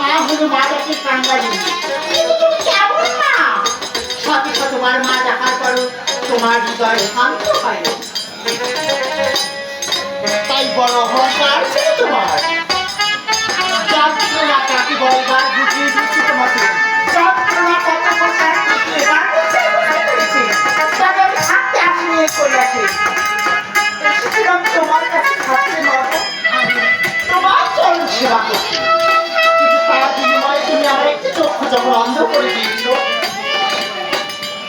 মা হলো মা ডাকে কাঙ্গালি, কিন্তু তুমি কেমন মা? শত শতবার মা ডাকার পরও তোমার হৃদয় শান্ত হয় না। তাই বড় অহংকার ছিল তোমার। যন্ত্রণা কাকে বলবার বুঝিয়ে দিচ্ছি তোমাকে। যন্ত্রণা কত প্রকার থেকে এবার বুঝতে পেরেছি। তবে আমি থাকতে আসলে করে রাখি। এসেছিলাম তোমার কাছে থাকতে নয়, তোমার চরণ সেবা করতে। কিন্তু তার বিনিময়ে তুমি আমার একটি চক্ষু যখন অন্ধ করে দিয়েছিল,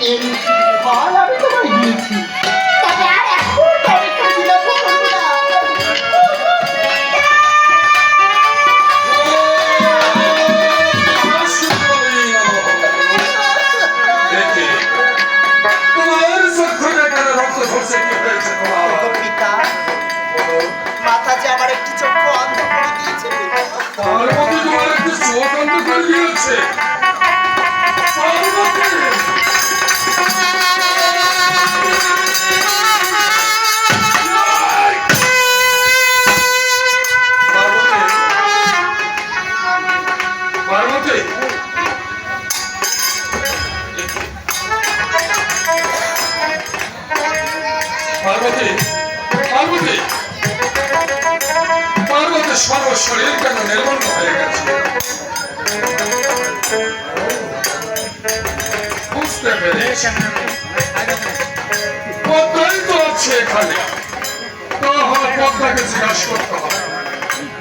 এর ফল আমি তোমায় দিয়েছি। তবে আর এক মুহূর্ত অপেক্ষা বিলম্ব করবো না। মাথা যে আমার একটি চক্ষু অন্ধ করে দিয়েছে, তার মধ্যে তোমার একটি চোখ অন্ধ করে দিয়েছে। পার্বতী, পার্বতী, পার্বতী সর্বশরীর কেন নির্মন্ন হয়ে গেছে? বুঝতে পেরেছি, পদ্মাই তো আছে এখানে। তাহলে পদ্মাকে জিজ্ঞাসা করতে হবে।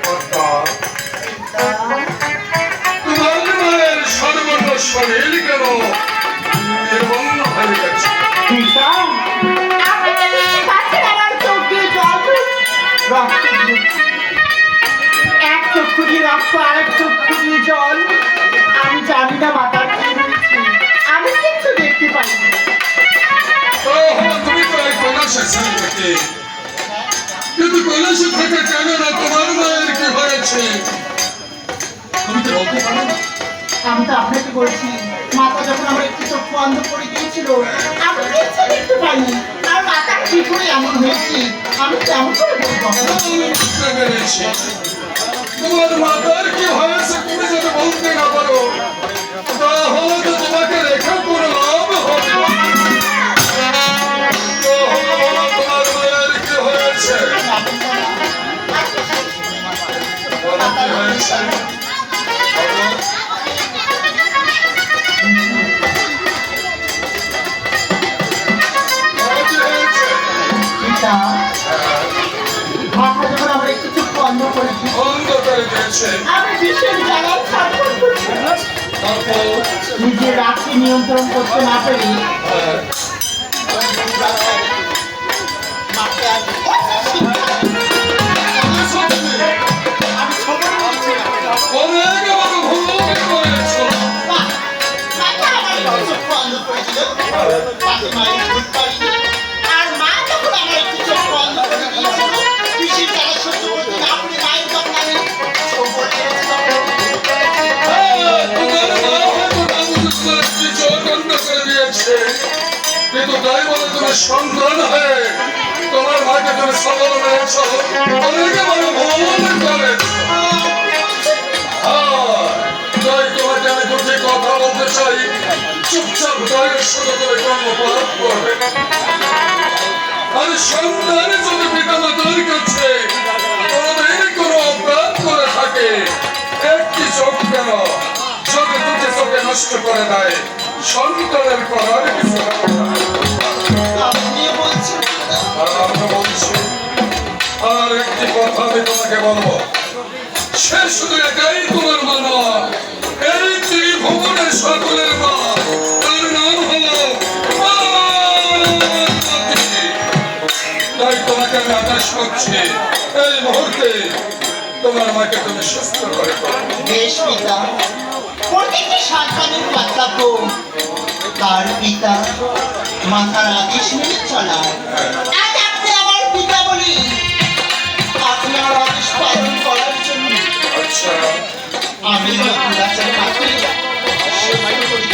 পদ্মা, তোমার মায়ের সর্বন্ন শরীর কেন নির্মন্ন হয়ে গেছে? এক চক্ষু দিয়ে রক্ত, আরেক চক্ষু দিয়ে জল। আমি জানি না মাতার কি হয়েছে, আমি কিছু দেখতে পাই না। তুমি তো এই কৈলাসে ছিলে, কিন্তু কৈলাসে থেকে কেন না তোমার মায়ের কি হয়েছে তুমি তো বলতে পারো না? আমি তো আপনাকে বলছি, মাতা যখন আমার একটু চক্ষু অন্ধ করে দিয়েছিল, আমি কিছু দেখতে পাইনি। আর মাতার কি করে এমন হয়েছে আমি কেমন করে বলবো? বুঝতে পেরেছি, তোমার মাতার কি হয়েছে তুমি যদি বলতে না পারো, তাহলে তো তোমাকে রেখে কোনো লাভ হবে না। তোমার মায়ের কি হয়েছে? কি হয়েছে? মাথা যখন আমার একটু চক্ষু অন্ধ করে দিয়েছে, আমি বিশ্বের জ্বালায় ছটফট করছি। নিজের রাগকে নিয়ন্ত্রণ করতে না পেরে আর মা যখন আমার একটু চক্ষু অন্ধ করে দিয়েছিল, বিশ্বের জ্বালা সহ্য করতে না পেরে মায়ের যত্নে কিন্তু তাই বলে তুমি সন্তান হয়ে তোমার মাকে তুমি সবল হয়েছ, অনেকে বলে ভুল করেছ। তাই তোমাকে আমি দুটি কথা বলতে চাই, চুপচাপ দয়ের সাথে করে কর্মপাত করবে। আর সন্তান যদি পিতা মাতার কাছে কোনোদিন কোনো অপরাধ করে থাকে, একটি চোখ কেন যদি দুটি চোখে নষ্ট করে দেয়, সন্তানের করার কিছু বলছি। আর একটি কথা আমি তোমাকে বলবো, সে শুধু একাই তোমার মা নয়, এই ত্রিভুবনের সকলের মা। তার নাম হলো তাই তোমাকে আমি আদেশ করছি, এই মুহূর্তে তোমার মাকে তুমি সুস্থ করে করো। বেশ পিতা, প্রতিটি সন্তানের কর্তব্য তার পিতা মাতার আদেশ মেনে চলা। আজ আপনি আমার পিতা বলি, আপনার আদেশ পালন করার জন্য আচ্ছা, আমি রাজার হাতে সেবা করি।